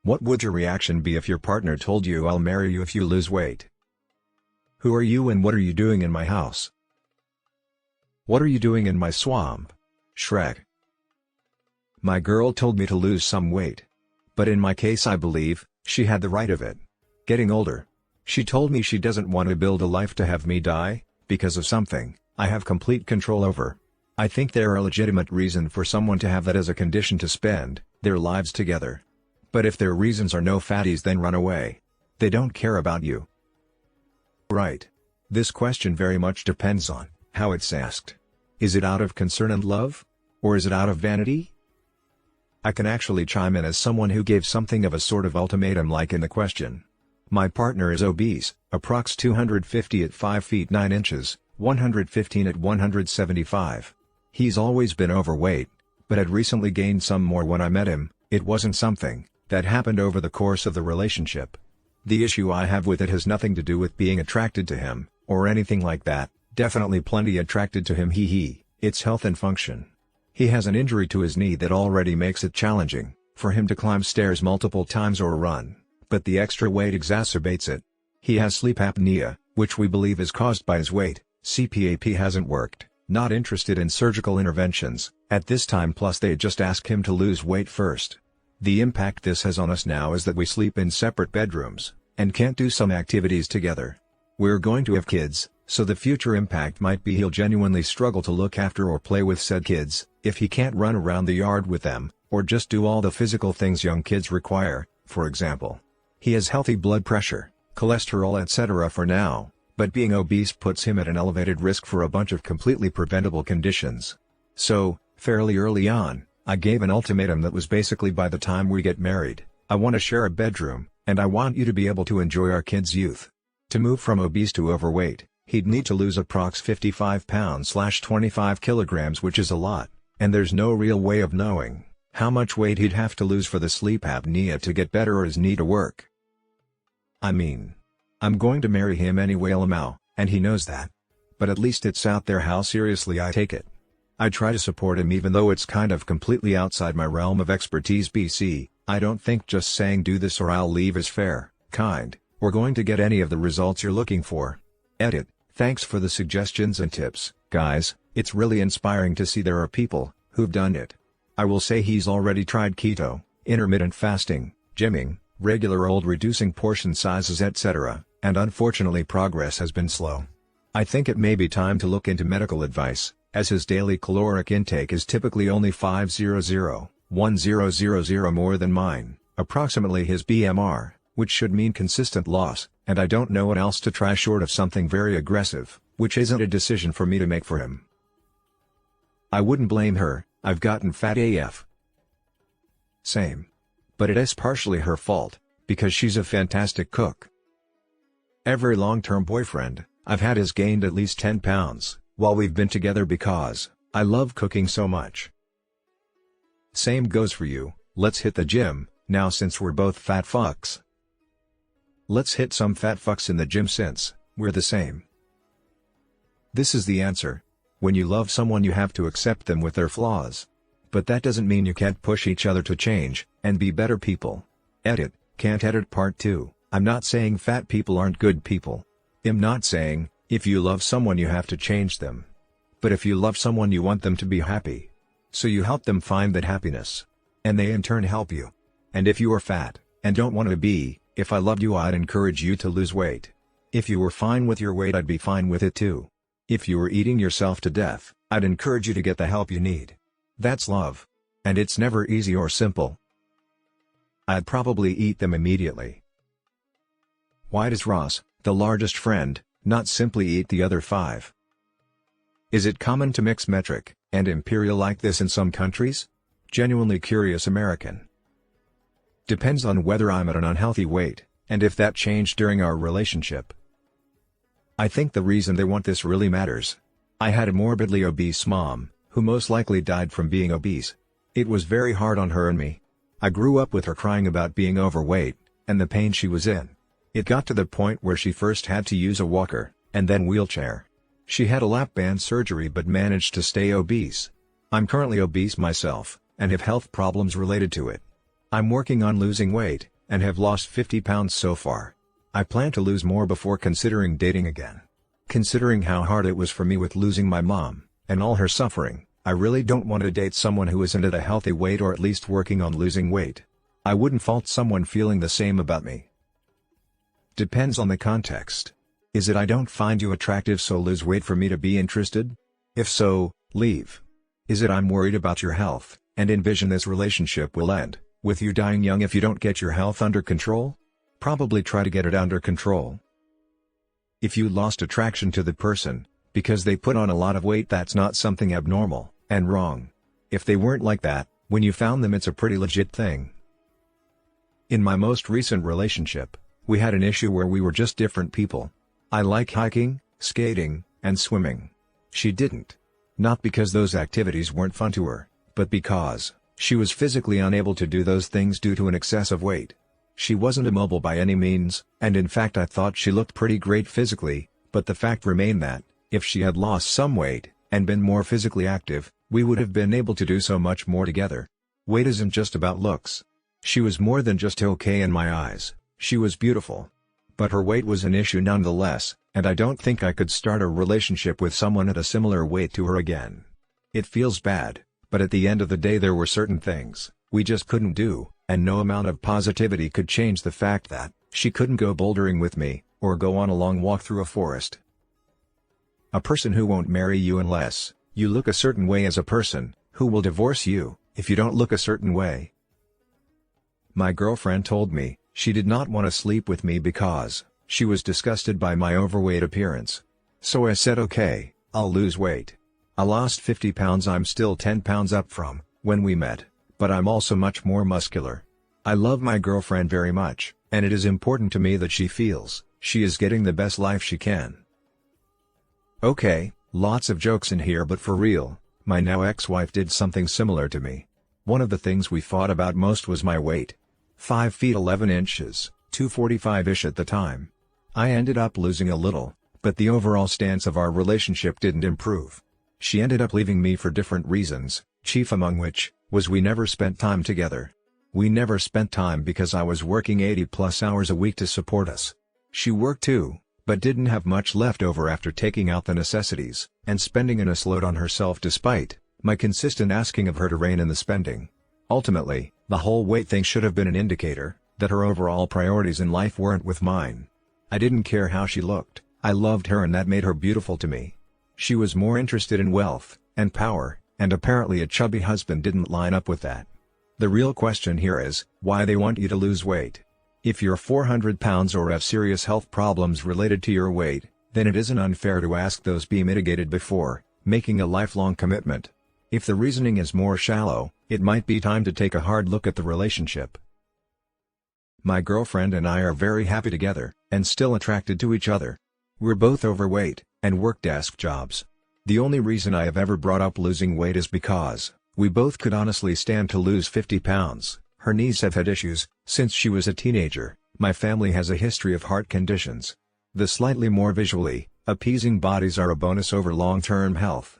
What would your reaction be if your partner told you I'll marry you if you lose weight? Who are you and what are you doing in my house? What are you doing in my swamp? Shrek. My girl told me to lose some weight. But in my case I believe, she had the right of it. Getting older. She told me she doesn't want to build a life to have me die, because of something I have complete control over. I think there are legitimate reasons for someone to have that as a condition to spend their lives together. But if their reasons are no fatties, then run away. They don't care about you. Right. This question very much depends on how it's asked. Is it out of concern and love? Or is it out of vanity? I can actually chime in as someone who gave something of a sort of ultimatum like in the question. My partner is obese, approx 250 at 5 feet 9 inches, 115 at 175. He's always been overweight, but had recently gained some more when I met him. It wasn't something that happened over the course of the relationship. The issue I have with it has nothing to do with being attracted to him, or anything like that. Definitely plenty attracted to him, it's health and function. He has an injury to his knee that already makes it challenging for him to climb stairs multiple times or run, but the extra weight exacerbates it. He has sleep apnea, which we believe is caused by his weight. CPAP hasn't worked, not interested in surgical interventions at this time, plus they just ask him to lose weight first. The impact this has on us now is that we sleep in separate bedrooms, and can't do some activities together. We're going to have kids, so the future impact might be he'll genuinely struggle to look after or play with said kids, if he can't run around the yard with them, or just do all the physical things young kids require. For example, he has healthy blood pressure, cholesterol etc. for now, but being obese puts him at an elevated risk for a bunch of completely preventable conditions. So, fairly early on, I gave an ultimatum that was basically, by the time we get married, I want to share a bedroom, and I want you to be able to enjoy our kids' youth. To move from obese to overweight, he'd need to lose approx 55 pounds/25 kilograms, which is a lot, and there's no real way of knowing how much weight he'd have to lose for the sleep apnea to get better or his knee to work. I mean, I'm going to marry him anyway, lmao, and he knows that. But at least it's out there how seriously I take it. I try to support him even though it's kind of completely outside my realm of expertise. BC, I don't think just saying do this or I'll leave is fair, kind, or going to get any of the results you're looking for. Edit. Thanks for the suggestions and tips, guys. It's really inspiring to see there are people who've done it. I will say he's already tried keto, intermittent fasting, gymming, regular old reducing portion sizes etc., and unfortunately progress has been slow. I think it may be time to look into medical advice, as his daily caloric intake is typically only 500 more than mine, approximately his BMR, which should mean consistent loss, and I don't know what else to try short of something very aggressive, which isn't a decision for me to make for him. I wouldn't blame her, I've gotten fat AF. Same. But it is partially her fault, because she's a fantastic cook. Every long-term boyfriend I've had has gained at least 10 pounds, while we've been together because I love cooking so much. Same goes for you. Let's hit the gym, now since we're both fat fucks. Let's hit some fat fucks in the gym since we're the same. This is the answer. When you love someone you have to accept them with their flaws. But that doesn't mean you can't push each other to change and be better people. Edit. Can't edit part 2. I'm not saying fat people aren't good people. I'm not saying, if you love someone you have to change them. But if you love someone you want them to be happy. So you help them find that happiness. And they in turn help you. And if you are fat, and don't want to be, if I loved you I'd encourage you to lose weight. If you were fine with your weight I'd be fine with it too. If you were eating yourself to death, I'd encourage you to get the help you need. That's love. And it's never easy or simple. I'd probably eat them immediately. Why does Ross, the largest friend, not simply eat the other 5? Is it common to mix metric and imperial like this in some countries? Genuinely curious American. Depends on whether I'm at an unhealthy weight, and if that changed during our relationship. I think the reason they want this really matters. I had a morbidly obese mom, who most likely died from being obese. It was very hard on her and me. I grew up with her crying about being overweight, and the pain she was in. It got to the point where she first had to use a walker, and then wheelchair. She had a lap band surgery but managed to stay obese. I'm currently obese myself, and have health problems related to it. I'm working on losing weight, and have lost 50 pounds so far. I plan to lose more before considering dating again. Considering how hard it was for me with losing my mom, and all her suffering, I really don't want to date someone who isn't at a healthy weight or at least working on losing weight. I wouldn't fault someone feeling the same about me. Depends on the context. Is it I don't find you attractive so lose weight for me to be interested? If so, leave. Is it I'm worried about your health, and envision this relationship will end, with you dying young if you don't get your health under control? Probably try to get it under control. If you lost attraction to the person, because they put on a lot of weight, that's not something abnormal, and wrong. If they weren't like that, when you found them, it's a pretty legit thing. In my most recent relationship, we had an issue where we were just different people. I like hiking, skating, and swimming. She didn't. Not because those activities weren't fun to her, but because she was physically unable to do those things due to an excessive weight. She wasn't immobile by any means, and in fact I thought she looked pretty great physically, but the fact remained that, if she had lost some weight, and been more physically active, we would have been able to do so much more together. Weight isn't just about looks. She was more than just okay in my eyes, she was beautiful. But her weight was an issue nonetheless, and I don't think I could start a relationship with someone at a similar weight to her again. It feels bad, but at the end of the day there were certain things we just couldn't do, and no amount of positivity could change the fact that she couldn't go bouldering with me, or go on a long walk through a forest. A person who won't marry you unless you look a certain way as a person, who will divorce you if you don't look a certain way. My girlfriend told me she did not want to sleep with me because she was disgusted by my overweight appearance. So I said okay, I'll lose weight. I lost 50 pounds. I'm still 10 pounds up from when we met, but I'm also much more muscular. I love my girlfriend very much, and it is important to me that she feels she is getting the best life she can. Okay, lots of jokes in here, but for real, my now ex-wife did something similar to me. One of the things we fought about most was my weight. 5 feet 11 inches, 245-ish at the time. I ended up losing a little, but the overall stance of our relationship didn't improve. She ended up leaving me for different reasons, chief among which was we never spent time together. We never spent time because I was working 80+ hours a week to support us. She worked too, but didn't have much left over after taking out the necessities and spending an load on herself despite my consistent asking of her to rein in the spending. Ultimately, the whole weight thing should have been an indicator that her overall priorities in life weren't with mine. I didn't care how she looked, I loved her and that made her beautiful to me. She was more interested in wealth and power, and apparently a chubby husband didn't line up with that. The real question here is, why they want you to lose weight. If you're 400 pounds or have serious health problems related to your weight, then it isn't unfair to ask those be mitigated before making a lifelong commitment. If the reasoning is more shallow, it might be time to take a hard look at the relationship. My girlfriend and I are very happy together, and still attracted to each other. We're both overweight, and work desk jobs. The only reason I have ever brought up losing weight is because we both could honestly stand to lose 50 pounds. Her knees have had issues since she was a teenager. My family has a history of heart conditions. The slightly more visually appeasing bodies are a bonus over long-term health.